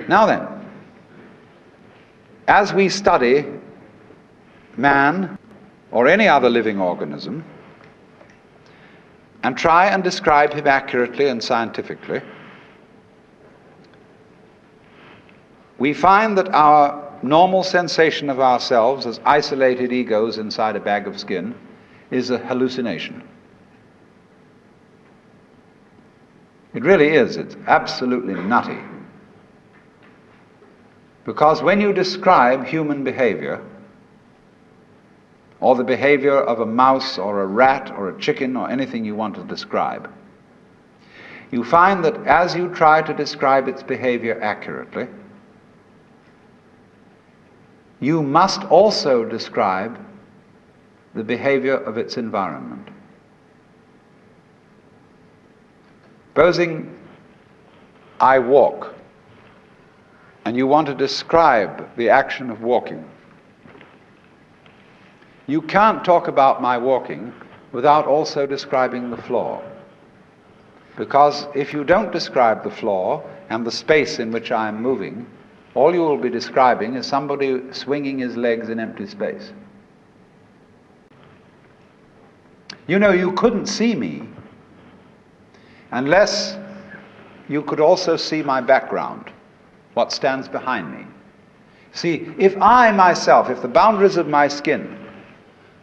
Now then, as we study man or any other living organism and try and describe him accurately and scientifically, we find that our normal sensation of ourselves as isolated egos inside a bag of skin is a hallucination. It really is. It's absolutely nutty. Because when you describe human behavior, or the behavior of a mouse or a rat or a chicken or anything you want to describe, you find that as you try to describe its behavior accurately, you must also describe the behavior of its environment. Supposing I walk, and you want to describe the action of walking. You can't talk about my walking without also describing the floor. Because if you don't describe the floor and the space in which I am moving, all you will be describing is somebody swinging his legs in empty space. You know, you couldn't see me unless you could also see my background, what stands behind me. See, if I myself, if the boundaries of my skin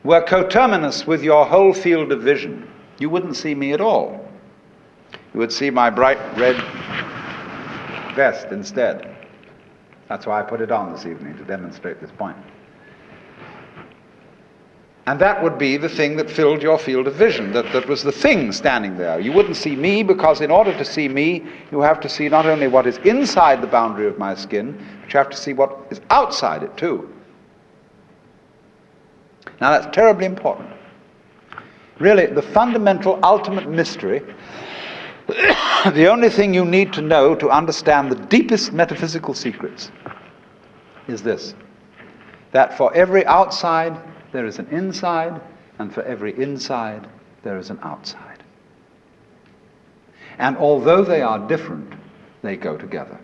were coterminous with your whole field of vision, you wouldn't see me at all. You would see my bright red vest instead. That's why I put it on this evening, to demonstrate this point. And that would be the thing that filled your field of vision, that was the thing standing there. You wouldn't see me, because in order to see me, you have to see not only what is inside the boundary of my skin, but you have to see what is outside it too. Now that's terribly important. Really, the fundamental, ultimate mystery, the only thing you need to know to understand the deepest metaphysical secrets is this: that for every outside there is an inside, and for every inside there is an outside. And although they are different, they go together.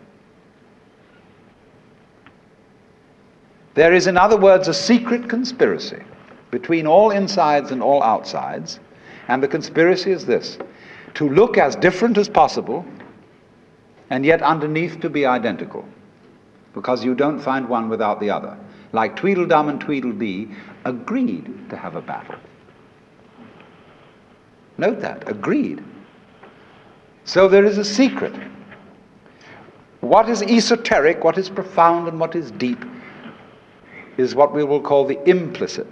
There is, in other words, a secret conspiracy between all insides and all outsides, and the conspiracy is this: to look as different as possible, and yet underneath to be identical, because you don't find one without the other. Like Tweedledum and Tweedledee agreed to have a battle. Note that, agreed. So there is a secret. What is esoteric, what is profound, and what is deep is what we will call the implicit.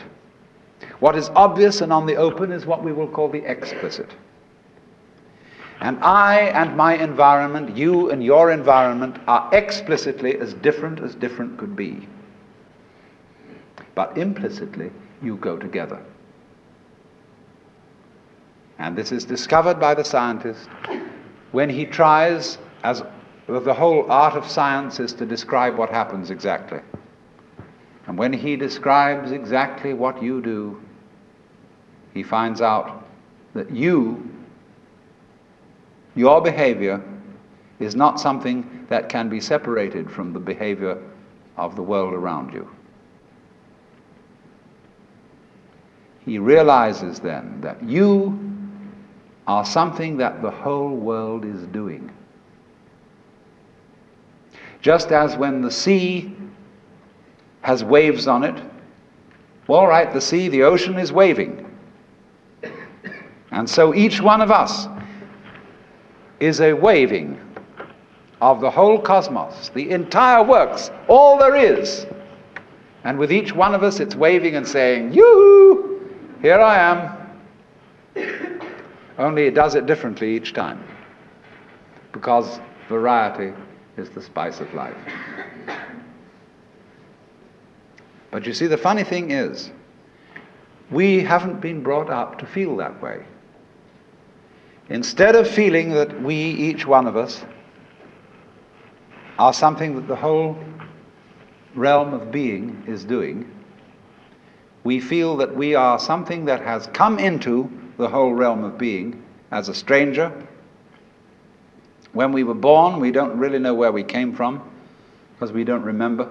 What is obvious and on the open is what we will call the explicit. And I and my environment, you and your environment, are explicitly as different could be. But implicitly, you go together. And this is discovered by the scientist when he tries, as the whole art of science is to describe what happens exactly. And when he describes exactly what you do, he finds out that your behavior is not something that can be separated from the behavior of the world around you. He realizes then that you are something that the whole world is doing. Just as when the sea has waves on it, all right, the sea, the ocean is waving. And so each one of us is a waving of the whole cosmos, the entire works, all there is. And with each one of us, it's waving and saying, "Yoo-hoo! Here I am." Only it does it differently each time, because variety is the spice of life. But you see, the funny thing is, we haven't been brought up to feel that way. Instead of feeling that we, each one of us, are something that the whole realm of being is doing, we feel that we are something that has come into the whole realm of being as a stranger. When we were born, we don't really know where we came from. because we don't remember.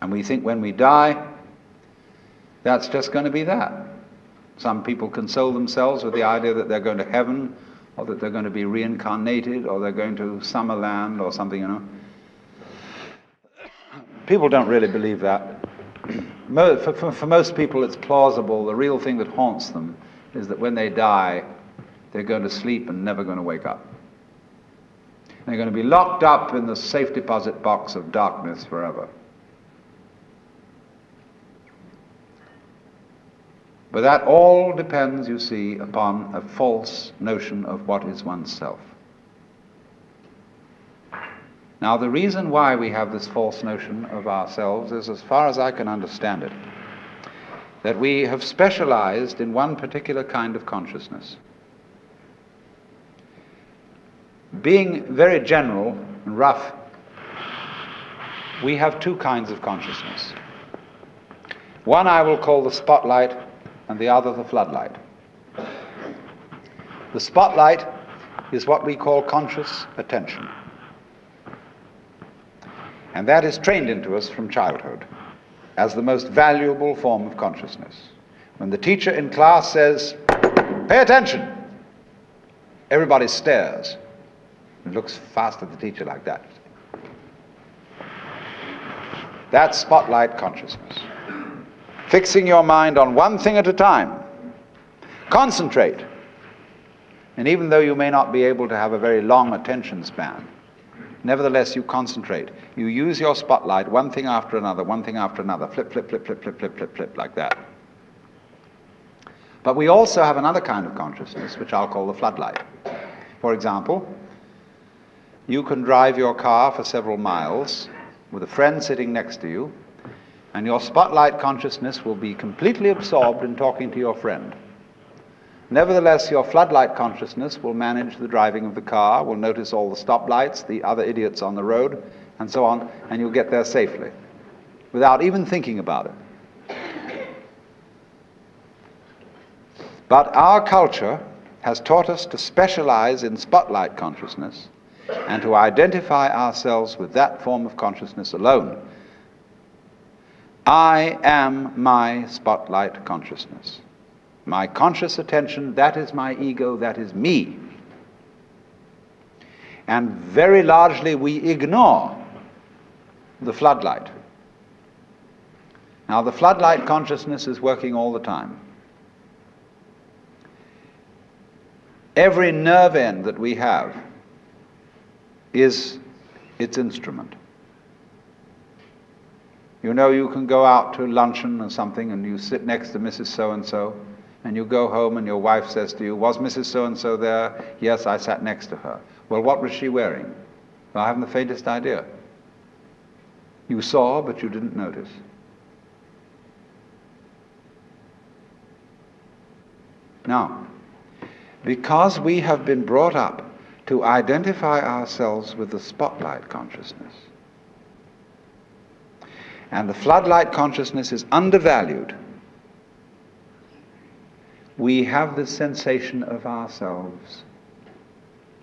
And we think when we die, that's just going to be that. Some people console themselves with the idea that they're going to heaven, or that they're going to be reincarnated, or they're going to Summerland or something, People don't really believe that. For most people it's plausible. The real thing that haunts them is that when they die, they're going to sleep and never going to wake up. They're going to be locked up in the safe deposit box of darkness forever. But that all depends, you see, upon a false notion of what is oneself. Now, the reason why we have this false notion of ourselves is, as far as I can understand it, that we have specialized in one particular kind of consciousness. Being very general and rough, we have two kinds of consciousness. One I will call the spotlight, and the other the floodlight. The spotlight is what we call conscious attention. And that is trained into us from childhood as the most valuable form of consciousness. When the teacher in class says, "Pay attention," everybody stares and looks fast at the teacher like that. That's spotlight consciousness. Fixing your mind on one thing at a time. Concentrate. And even though you may not be able to have a very long attention span, nevertheless you concentrate. You use your spotlight, one thing after another, flip, flip, flip, flip, flip, flip, flip, flip, like that. But we also have another kind of consciousness, which I'll call the floodlight. For example, you can drive your car for several miles with a friend sitting next to you, and your spotlight consciousness will be completely absorbed in talking to your friend. Nevertheless, your floodlight consciousness will manage the driving of the car, will notice all the stoplights, the other idiots on the road, and so on, and you'll get there safely, without even thinking about it. But our culture has taught us to specialize in spotlight consciousness and to identify ourselves with that form of consciousness alone. I am my spotlight consciousness. My conscious attention, that is my ego, that is me. And very largely we ignore the floodlight. Now, the floodlight consciousness is working all the time. Every nerve end that we have is its instrument. You know, you can go out to luncheon or something and you sit next to Mrs. So-and-so, and you go home and your wife says to you, "Was Mrs. So-and-so there?" "Yes, I sat next to her." "Well, what was she wearing?" "Well, I haven't the faintest idea." You saw, but you didn't notice. Now, because we have been brought up to identify ourselves with the spotlight consciousness, and the floodlight consciousness is undervalued, we have this sensation of ourselves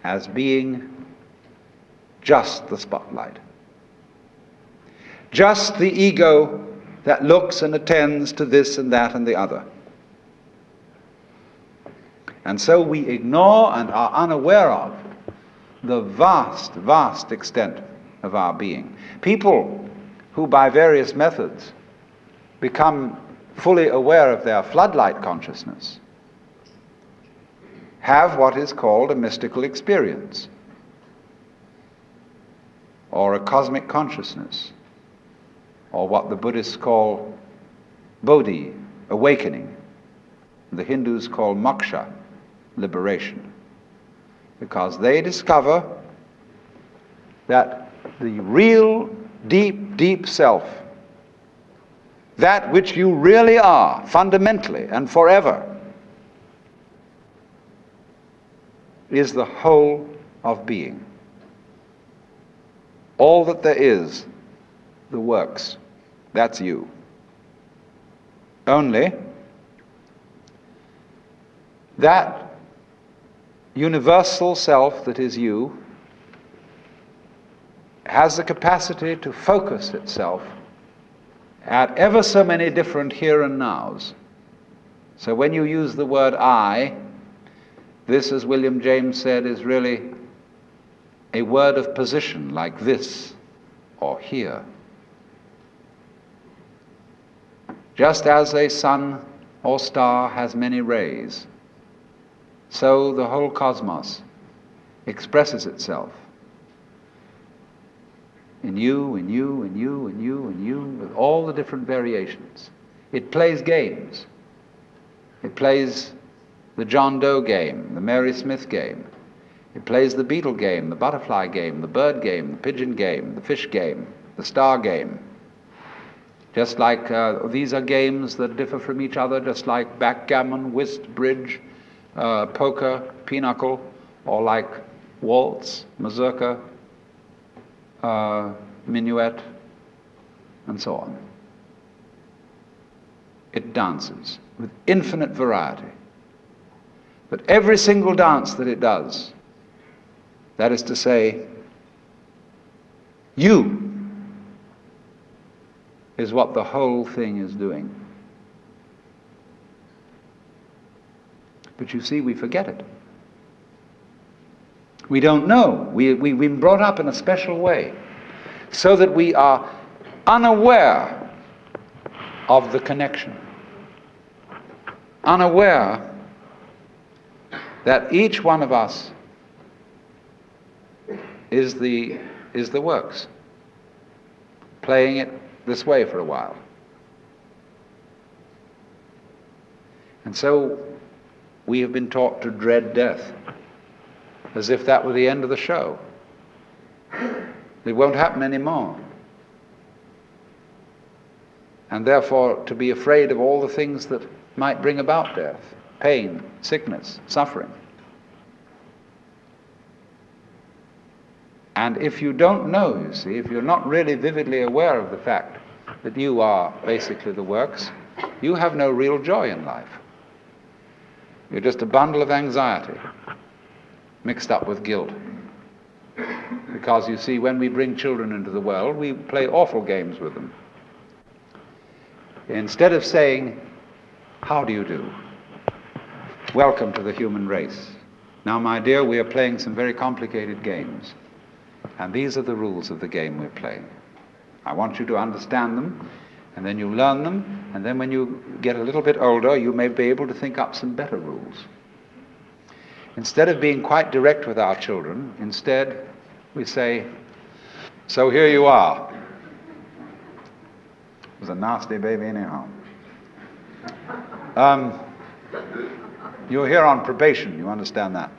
as being just the spotlight. Just the ego that looks and attends to this and that and the other. And so we ignore and are unaware of the vast, vast extent of our being. People who by various methods become fully aware of their floodlight consciousness have what is called a mystical experience, or a cosmic consciousness, or what the Buddhists call bodhi, awakening. The Hindus call moksha, liberation, because they discover that the real deep, deep self, that which you really are, fundamentally and forever, is the whole of being. All that there is, the works, that's you. Only that universal self that is you has the capacity to focus itself at ever so many different here and nows. So when you use the word I, this, as William James said, is really a word of position, like this or here. Just as a sun or star has many rays, so the whole cosmos expresses itself in you, in you, in you, in you, in you, with all the different variations. It plays games. It plays the John Doe game, the Mary Smith game. It plays the beetle game, the butterfly game, the bird game, the pigeon game, the fish game, the star game. Just like these are games that differ from each other, just like backgammon, whist, bridge, poker, pinochle, or like waltz, mazurka, minuet, and so on. It dances with infinite variety. But every single dance that it does, that is to say, you is what the whole thing is doing. But you see, we forget it. We don't know. We've been brought up in a special way so that we are unaware of the connection, unaware that each one of us is the works, playing it this way for a while. And so we have been taught to dread death, as if that were the end of the show. It won't happen anymore. And therefore to be afraid of all the things that might bring about death, pain, sickness, suffering. And if you don't know, you see, if you're not really vividly aware of the fact that you are basically the works, you have no real joy in life. You're just a bundle of anxiety mixed up with guilt. Because you see, when we bring children into the world, we play awful games with them. Instead of saying, "How do you do? Welcome to the human race. Now, my dear, we are playing some very complicated games. And these are the rules of the game we're playing. I want you to understand them, and then you learn them, and then when you get a little bit older, you may be able to think up some better rules." Instead of being quite direct with our children, instead we say, "So here you are." It was a nasty baby anyhow. You're here on probation, you understand that?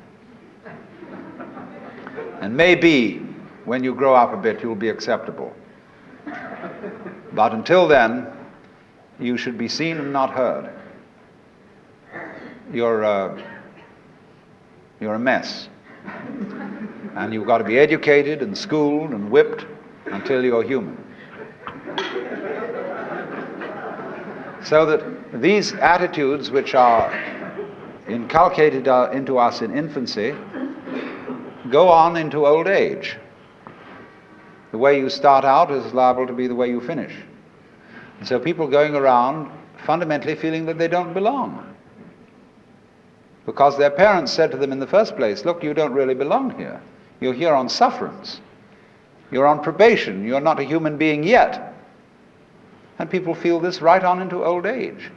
And maybe when you grow up a bit, you'll be acceptable. But until then, you should be seen and not heard. You're a mess. And you've got to be educated and schooled and whipped until you're human. So that these attitudes which are inculcated into us in infancy go on into old age. The way you start out is liable to be the way you finish. And so people going around fundamentally feeling that they don't belong. Because their parents said to them in the first place, "Look, you don't really belong here. You're here on sufferance. You're on probation. You're not a human being yet." And people feel this right on into old age.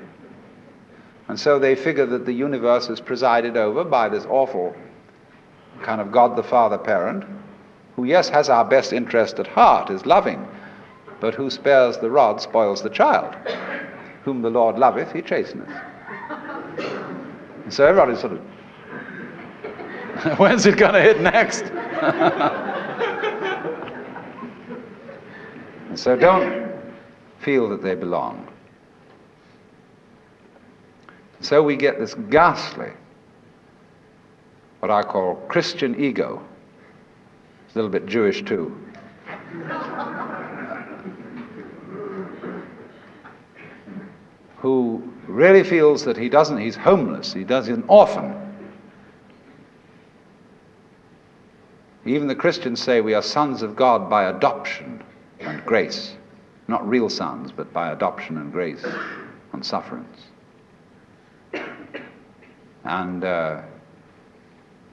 And so they figure that the universe is presided over by this awful kind of God the Father parent, who, yes, has our best interest at heart, is loving, but who spares the rod, spoils the child. Whom the Lord loveth, he chasteneth. And so everybody's sort of, when's it going to hit next? And so don't feel that they belong. So we get this ghastly, what I call Christian ego. It's a little bit Jewish too. Who really feels that he's homeless, he's an orphan. Even the Christians say we are sons of God by adoption and grace. Not real sons, but by adoption and grace and sufferance. And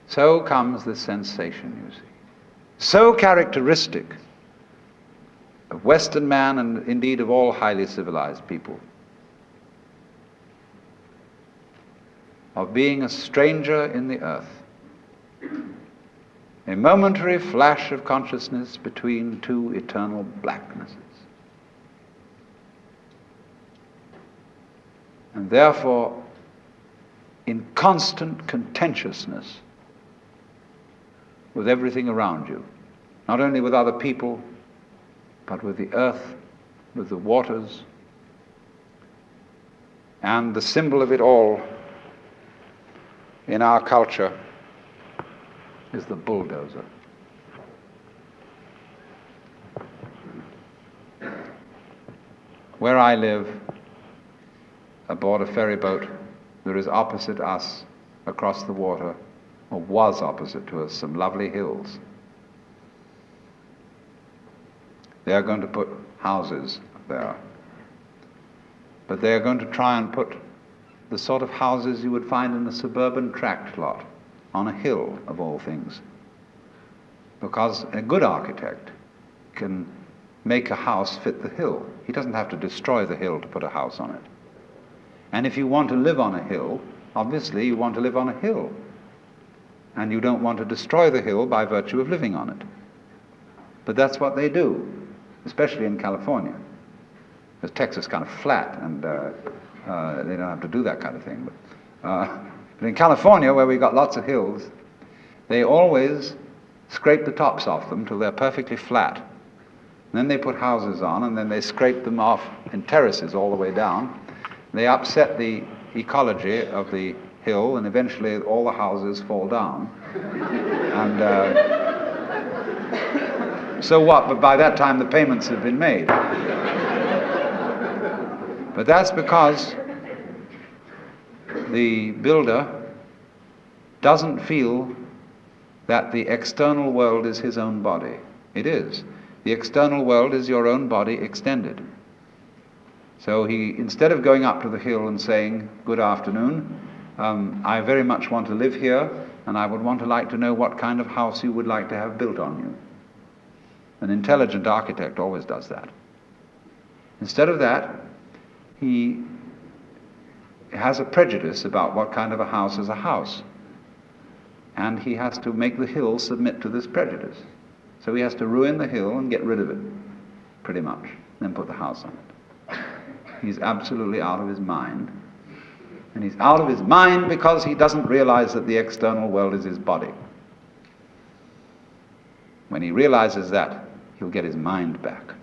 so comes this sensation, you see. So characteristic of Western man and indeed of all highly civilized people. Of being a stranger in the earth. A momentary flash of consciousness between two eternal blacknesses. And therefore, in constant contentiousness with everything around you, not only with other people, but with the earth, with the waters, and the symbol of it all in our culture is the bulldozer. Where I live, aboard a ferry boat, there is opposite us, across the water, or was opposite to us, some lovely hills. They are going to put houses there. But they are going to try and put the sort of houses you would find in a suburban tract lot, on a hill of all things. Because a good architect can make a house fit the hill. He doesn't have to destroy the hill to put a house on it. And if you want to live on a hill, obviously you want to live on a hill. And you don't want to destroy the hill by virtue of living on it. But that's what they do, especially in California. Because Texas is kind of flat, and they don't have to do that kind of thing. But in California, where we've got lots of hills, they always scrape the tops off them till they're perfectly flat. And then they put houses on, and then they scrape them off in terraces all the way down. They upset the ecology of the hill, and eventually all the houses fall down. And so what? But by that time the payments have been made. But that's because the builder doesn't feel that the external world is his own body. It is. The external world is your own body extended. So he, instead of going up to the hill and saying, "Good afternoon, I very much want to live here, and I would like to know what kind of house you would like to have built on you." An intelligent architect always does that. Instead of that, he has a prejudice about what kind of a house is a house. And he has to make the hill submit to this prejudice. So he has to ruin the hill and get rid of it, pretty much, then put the house on it. He's absolutely out of his mind. And he's out of his mind because he doesn't realize that the external world is his body. When he realizes that, he'll get his mind back.